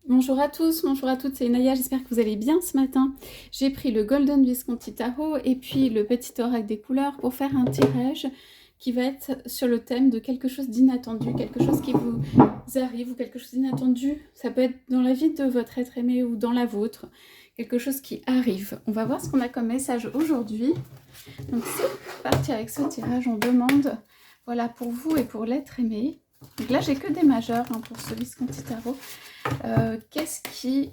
Bonjour à tous, bonjour à toutes, c'est Naya, j'espère que vous allez bien ce matin. J'ai pris le Golden Visconti Tarot et puis le petit oracle des couleurs pour faire un tirage qui va être sur le thème de quelque chose d'inattendu, quelque chose qui vous arrive ou quelque chose d'inattendu. Ça peut être dans la vie de votre être aimé ou dans la vôtre, quelque chose qui arrive. On va voir ce qu'on a comme message aujourd'hui. Donc c'est parti avec ce tirage, on demande, voilà, pour vous et pour l'être aimé. Donc là j'ai que des majeurs pour ce Visconti Tarot. Qu'est-ce qu'il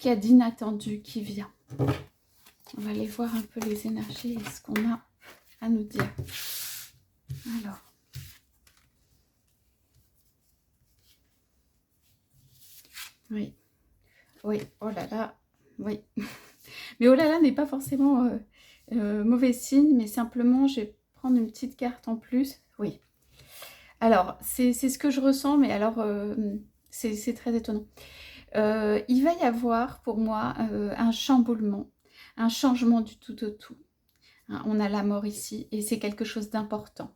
y a d'inattendu qui vient? On va aller voir un peu les énergies et ce qu'on a à nous dire. Alors. Oui. Oui. Oh là là. Oui. Mais oh là là n'est pas forcément mauvais signe, mais simplement, je vais prendre une petite carte en plus. Oui. Alors, c'est ce que je ressens, mais alors, c'est très étonnant. Il va y avoir, pour moi, un chamboulement, un changement du tout au tout. Hein, on a la mort ici, et c'est quelque chose d'important.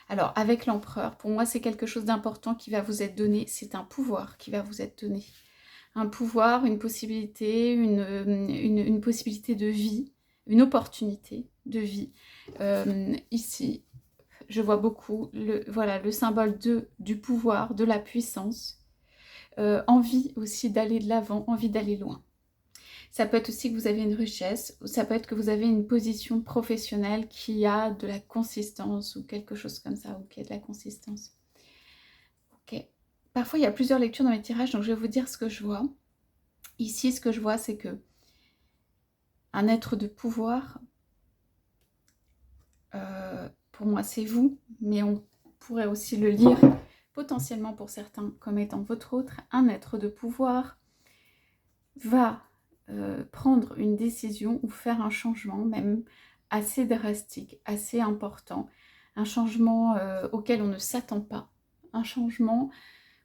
Alors, avec l'empereur, pour moi, c'est quelque chose d'important qui va vous être donné. C'est un pouvoir qui va vous être donné. Un pouvoir, une possibilité, une possibilité de vie, une opportunité de vie. Ici, je vois beaucoup voilà, le symbole du pouvoir, de la puissance. Envie aussi d'aller de l'avant, envie d'aller loin. Ça peut être aussi que vous avez une richesse, ou ça peut être que vous avez une position professionnelle qui a de la consistance ou quelque chose comme ça, ou qui a de la consistance. Ok. Parfois, il y a plusieurs lectures dans mes tirages, donc je vais vous dire ce que je vois. Ici, ce que je vois, c'est que un être de pouvoir, pour moi, c'est vous, mais on pourrait aussi le lire potentiellement pour certains comme étant votre autre. Un être de pouvoir va prendre une décision ou faire un changement même assez drastique, assez important, un changement auquel on ne s'attend pas, un changement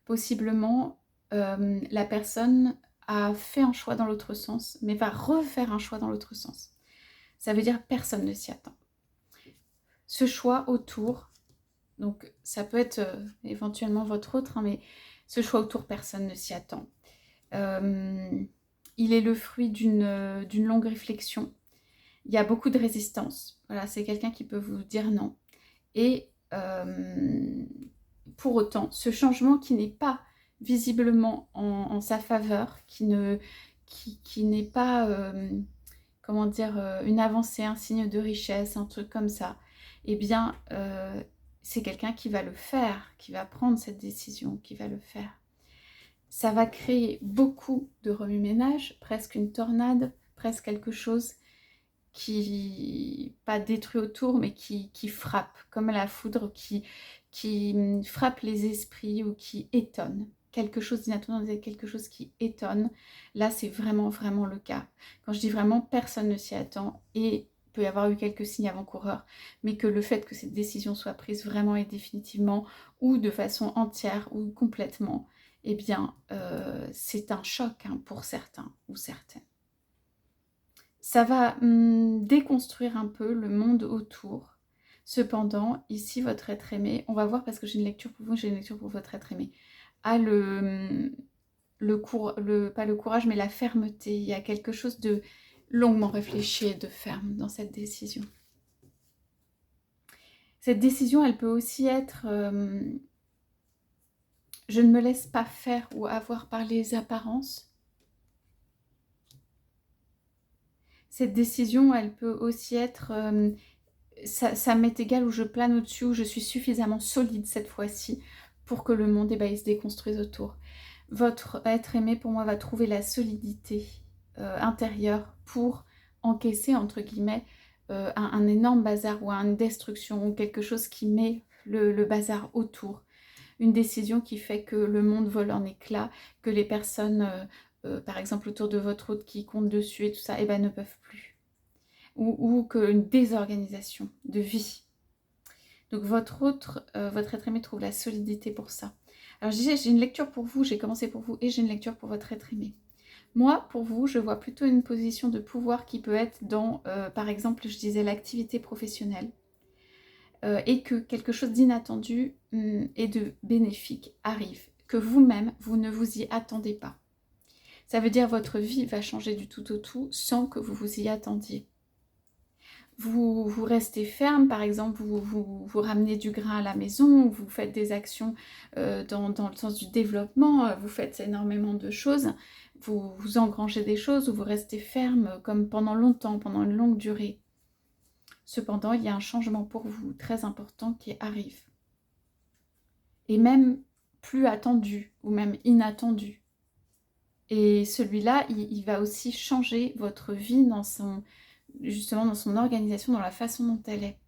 possiblement la personne a fait un choix dans l'autre sens, mais va refaire un choix dans l'autre sens. Ça veut dire personne ne s'y attend. Ce choix autour, donc ça peut être éventuellement votre autre, hein, mais ce choix autour, personne ne s'y attend. Il est le fruit d'une longue réflexion. Il y a beaucoup de résistance. Voilà, c'est quelqu'un qui peut vous dire non. Et pour autant, ce changement qui n'est pas visiblement en sa faveur, qui n'est pas, comment dire, une avancée, un signe de richesse, un truc comme ça, eh bien, c'est quelqu'un qui va le faire, qui va prendre cette décision, qui va le faire. Ça va créer beaucoup de remue-ménage, presque une tornade, presque quelque chose qui, pas détruit autour, mais qui frappe, comme la foudre, qui frappe les esprits ou qui étonne. Quelque chose d'inattendu, quelque chose qui étonne. Là, c'est vraiment, vraiment le cas. Quand je dis vraiment, personne ne s'y attend et il peut y avoir eu quelques signes avant-coureurs, mais que le fait que cette décision soit prise vraiment et définitivement, ou de façon entière, ou complètement, eh bien, c'est un choc pour certains ou certaines. Ça va déconstruire un peu le monde autour. Cependant, ici, votre être aimé, on va voir parce que j'ai une lecture pour vous, j'ai une lecture pour votre être aimé, a pas le courage, mais la fermeté. Il y a quelque chose de longuement réfléchi et de ferme dans cette décision. Cette décision, elle peut aussi être je ne me laisse pas faire ou avoir par les apparences. Cette décision, elle peut aussi être ça m'est égal, où je plane au-dessus, où je suis suffisamment solide cette fois-ci pour que le monde il se déconstruise autour. Votre être aimé, pour moi, va trouver la solidité intérieure pour encaisser, entre guillemets, un énorme bazar ou une destruction ou quelque chose qui met le bazar autour. Une décision qui fait que le monde vole en éclats, que les personnes, par exemple autour de votre hôte qui comptent dessus et tout ça, eh ben, ne peuvent plus. Ou qu'une désorganisation de vie. Donc votre être aimé trouve la solidité pour ça. Alors je disais, j'ai une lecture pour vous, j'ai commencé pour vous et j'ai une lecture pour votre être aimé. Moi, pour vous, je vois plutôt une position de pouvoir qui peut être dans, par exemple, je disais l'activité professionnelle. Et que quelque chose d'inattendu et de bénéfique arrive. que vous-même, vous ne vous y attendez pas. Ça veut dire votre vie va changer du tout au tout sans que vous vous y attendiez. Vous restez ferme, par exemple, vous ramenez du grain à la maison, vous faites des actions dans le sens du développement, vous faites énormément de choses, vous engrangez des choses, ou vous restez ferme comme pendant longtemps, pendant une longue durée. Cependant, il y a un changement pour vous très important qui arrive. Et même plus attendu, ou même inattendu. Et celui-là, il va aussi changer votre vie justement dans son organisation, dans la façon dont elle est.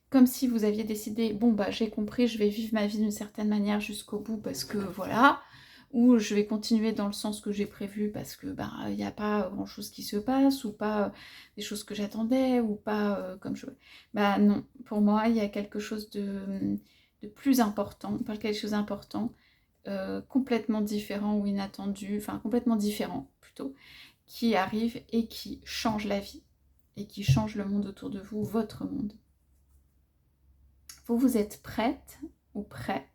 Comme si vous aviez décidé, bon bah j'ai compris, je vais vivre ma vie d'une certaine manière jusqu'au bout parce que voilà, ou je vais continuer dans le sens que j'ai prévu parce que bah il n'y a pas grand chose qui se passe, ou pas des choses que j'attendais, ou pas comme je... Bah non, pour moi il y a quelque chose de plus important, pas quelque chose d'important, complètement différent ou inattendu, enfin complètement différent plutôt, qui arrive et qui change la vie et qui change le monde autour de vous, votre monde. Vous êtes prête ou prêt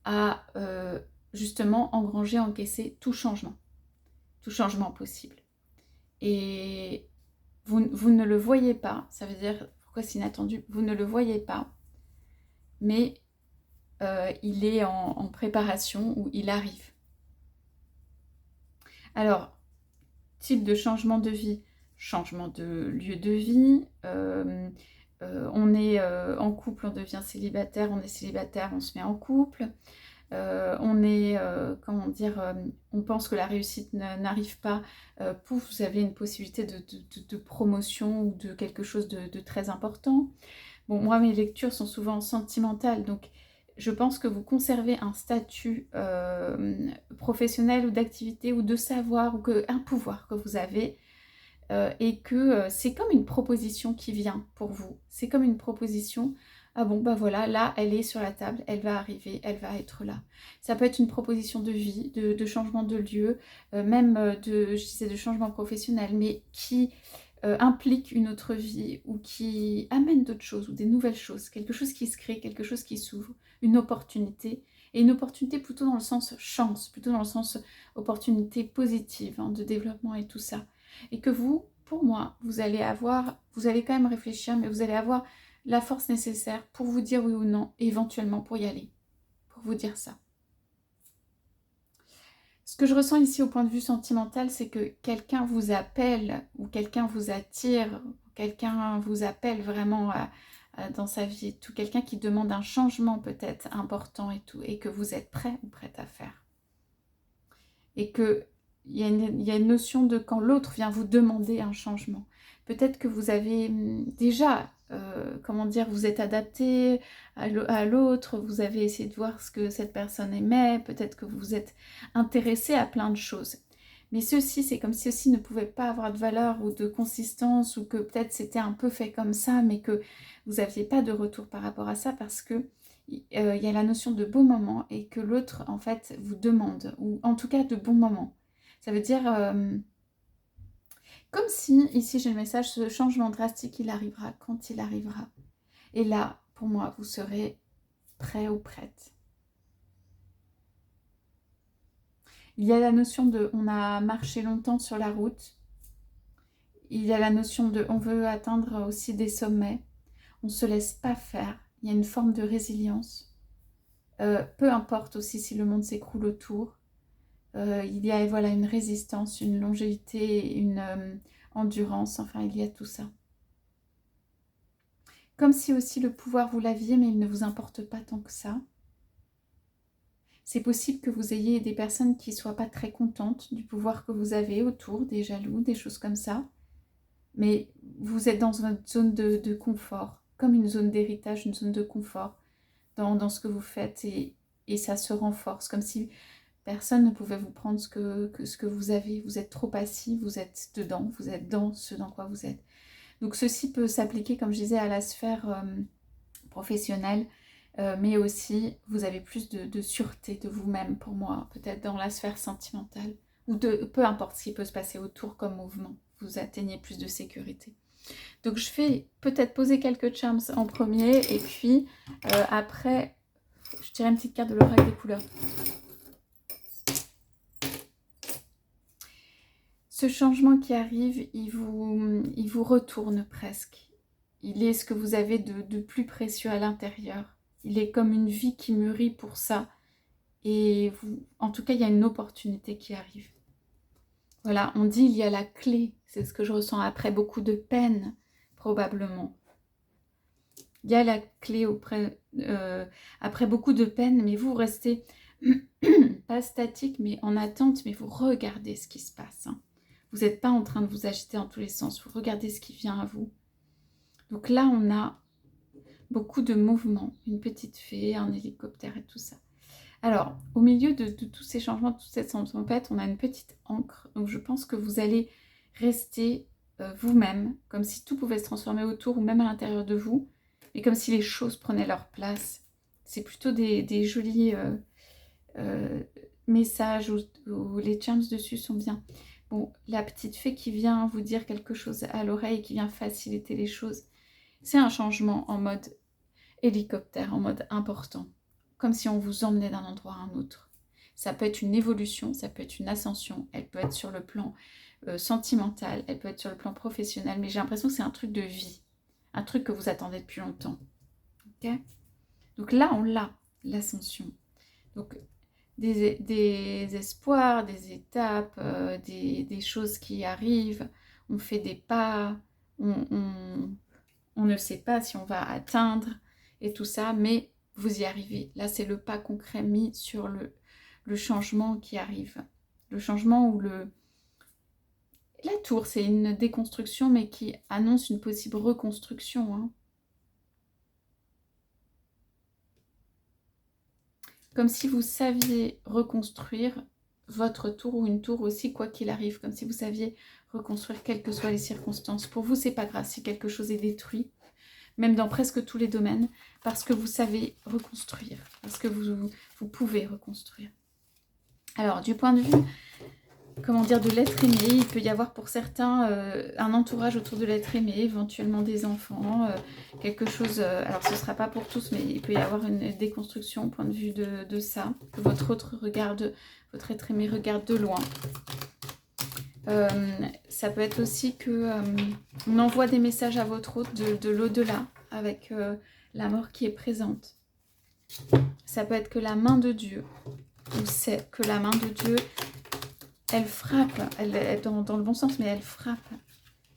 à justement engranger, encaisser tout changement possible. Et vous ne le voyez pas, ça veut dire, pourquoi c'est inattendu, vous ne le voyez pas, mais il est en préparation ou il arrive. Alors, type de changement de vie, changement de lieu de vie, on est en couple, on devient célibataire, on est célibataire, on se met en couple, on est, comment dire, on pense que la réussite n'arrive pas, pouf, vous avez une possibilité de promotion ou de quelque chose de très important. Bon, moi, mes lectures sont souvent sentimentales, donc je pense que vous conservez un statut professionnel ou d'activité ou de savoir ou un pouvoir que vous avez et que c'est comme une proposition qui vient pour vous. C'est comme une proposition, ah bon, bah voilà, là, elle est sur la table, elle va arriver, elle va être là. Ça peut être une proposition de vie, de changement de lieu, même je disais de changement professionnel, mais qui implique une autre vie ou qui amène d'autres choses ou des nouvelles choses, quelque chose qui se crée, quelque chose qui s'ouvre, une opportunité, et une opportunité plutôt dans le sens chance, plutôt dans le sens opportunité positive, hein, de développement et tout ça. Et que vous, pour moi, vous allez quand même réfléchir, mais vous allez avoir la force nécessaire pour vous dire oui ou non, et éventuellement pour y aller, pour vous dire ça. Ce que je ressens ici au point de vue sentimental, c'est que quelqu'un vous appelle ou quelqu'un vous attire, quelqu'un vous appelle vraiment dans sa vie, tout quelqu'un qui demande un changement peut-être important et tout, et que vous êtes prêt ou prête à faire. Et qu'il y a une notion de quand l'autre vient vous demander un changement. Peut-être que vous avez déjà, comment dire, vous êtes adapté à l'autre, vous avez essayé de voir ce que cette personne aimait, peut-être que vous êtes intéressé à plein de choses. Mais ceci, c'est comme si ceci ne pouvait pas avoir de valeur ou de consistance, ou que peut-être c'était un peu fait comme ça, mais que vous n'aviez pas de retour par rapport à ça parce que il y a la notion de beau moment et que l'autre, en fait, vous demande, ou en tout cas de bons moments. Ça veut dire, comme si, ici j'ai le message, ce changement drastique, il arrivera quand il arrivera. Et là, pour moi, vous serez prêt ou prête. Il y a la notion de, on a marché longtemps sur la route. Il y a la notion de, on veut atteindre aussi des sommets. On ne se laisse pas faire. Il y a une forme de résilience. Peu importe aussi si le monde s'écroule autour. Il y a voilà, une résistance, une longévité, une endurance. Enfin, il y a tout ça. Comme si aussi le pouvoir vous l'aviez, mais il ne vous importe pas tant que ça. C'est possible que vous ayez des personnes qui ne soient pas très contentes du pouvoir que vous avez autour, des jaloux, des choses comme ça. Mais vous êtes dans une zone de confort, comme une zone d'héritage, une zone de confort dans ce que vous faites. Et ça se renforce, comme si personne ne pouvait vous prendre ce que vous avez. Vous êtes trop assis, vous êtes dedans, vous êtes dans ce dans quoi vous êtes. Donc ceci peut s'appliquer, comme je disais, à la sphère professionnelle, mais aussi vous avez plus de sûreté de vous-même pour moi, peut-être dans la sphère sentimentale, ou de peu importe ce qui peut se passer autour comme mouvement, vous atteignez plus de sécurité. Donc je vais peut-être poser quelques charms en premier, et puis après, je tire une petite carte de l'oracle des couleurs. Ce changement qui arrive, il vous retourne presque. Il est ce que vous avez de plus précieux à l'intérieur. Il est comme une vie qui mûrit pour ça. Et vous, en tout cas, il y a une opportunité qui arrive. Voilà, on dit il y a la clé. C'est ce que je ressens après beaucoup de peine, probablement. Il y a la clé après beaucoup de peine, mais vous restez pas statique, mais en attente, mais vous regardez ce qui se passe. Hein. Vous n'êtes pas en train de vous agiter dans tous les sens, vous regardez ce qui vient à vous. Donc là, on a beaucoup de mouvements, une petite fée, un hélicoptère et tout ça. Alors, au milieu de tous ces changements, de toute cette tempête, on a une petite ancre. Donc je pense que vous allez rester vous-même, comme si tout pouvait se transformer autour ou même à l'intérieur de vous, mais comme si les choses prenaient leur place. C'est plutôt des jolis messages où les charms dessus sont bien. Bon, la petite fée qui vient vous dire quelque chose à l'oreille, qui vient faciliter les choses, c'est un changement en mode hélicoptère, en mode important. Comme si on vous emmenait d'un endroit à un autre. Ça peut être une évolution, ça peut être une ascension, elle peut être sur le plan sentimental, elle peut être sur le plan professionnel, mais j'ai l'impression que c'est un truc de vie, un truc que vous attendez depuis longtemps. Okay. Donc là, on l'a, l'ascension. Donc des espoirs, des étapes, des choses qui arrivent, on fait des pas, on ne sait pas si on va atteindre et tout ça, mais vous y arrivez. Là, c'est le pas concret mis sur le changement qui arrive. Le changement où la tour, c'est une déconstruction, mais qui annonce une possible reconstruction. Hein. Comme si vous saviez reconstruire votre tour ou une tour aussi, quoi qu'il arrive. Comme si vous saviez reconstruire quelles que soient les circonstances. Pour vous, c'est pas grave si quelque chose est détruit. Même dans presque tous les domaines, parce que vous savez reconstruire, parce que vous pouvez reconstruire. Alors, du point de vue, comment dire, de l'être aimé, il peut y avoir pour certains un entourage autour de l'être aimé, éventuellement des enfants, quelque chose, alors ce ne sera pas pour tous, mais il peut y avoir une déconstruction au point de vue de ça, que votre votre être aimé regarde de loin. Ça peut être aussi que on envoie des messages à votre hôte de l'au-delà avec la mort qui est présente. Ça peut être que la main de Dieu, ou c'est que la main de Dieu, elle frappe, elle est dans le bon sens, mais elle frappe.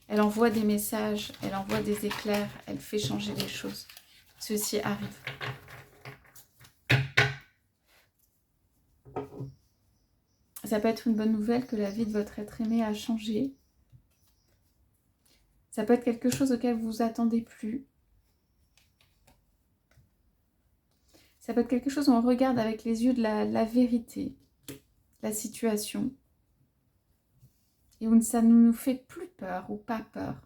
Elle envoie des messages, elle envoie des éclairs, elle fait changer les choses. Ceci arrive. Ça peut être une bonne nouvelle que la vie de votre être aimé a changé. Ça peut être quelque chose auquel vous vous attendez plus. Ça peut être quelque chose où on regarde avec les yeux de la vérité, la situation. Et où ça ne nous fait plus peur ou pas peur.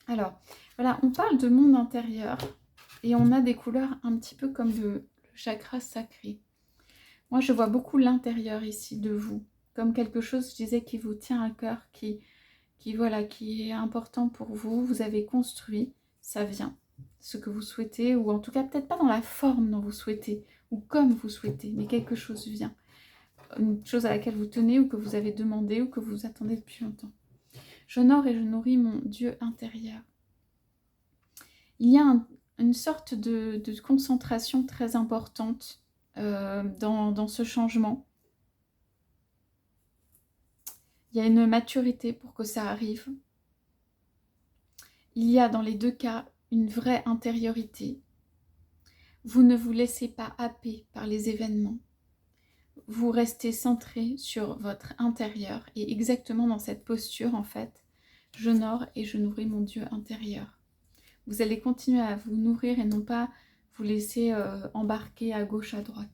Alors, voilà, on parle de monde intérieur. Et on a des couleurs un petit peu comme le chakra sacré. Moi, je vois beaucoup l'intérieur ici de vous. Comme quelque chose, je disais, qui vous tient à cœur, qui est important pour vous. Vous avez construit, ça vient. Ce que vous souhaitez, ou en tout cas, peut-être pas dans la forme dont vous souhaitez, ou comme vous souhaitez, mais quelque chose vient. Une chose à laquelle vous tenez, ou que vous avez demandé, ou que vous attendez depuis longtemps. J'honore et je nourris mon Dieu intérieur. Il y a une sorte de concentration très importante dans ce changement. Il y a une maturité pour que ça arrive. Il y a dans les deux cas une vraie intériorité. Vous ne vous laissez pas happer par les événements. Vous restez centré sur votre intérieur et exactement dans cette posture en fait, j'honore et je nourris mon Dieu intérieur. Vous allez continuer à vous nourrir et non pas vous laisser embarquer à gauche, à droite.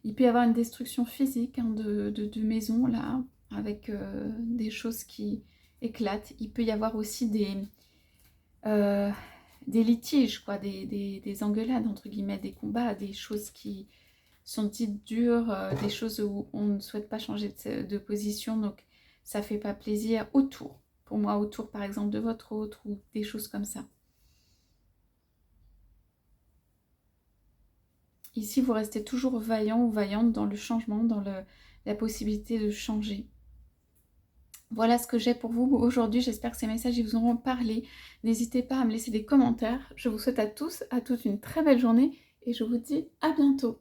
Il peut y avoir une destruction physique hein, de maisons là, avec des choses qui éclatent. Il peut y avoir aussi des litiges, quoi, des engueulades, entre guillemets, des combats, des choses qui sont dites dures, des choses où on ne souhaite pas changer de position, donc ça fait pas plaisir autour. Pour moi, autour par exemple de votre autre ou des choses comme ça. Ici, vous restez toujours vaillant ou vaillante dans le changement, dans la possibilité de changer. Voilà ce que j'ai pour vous aujourd'hui. J'espère que ces messages vous auront parlé. N'hésitez pas à me laisser des commentaires. Je vous souhaite à tous, à toutes une très belle journée et je vous dis à bientôt.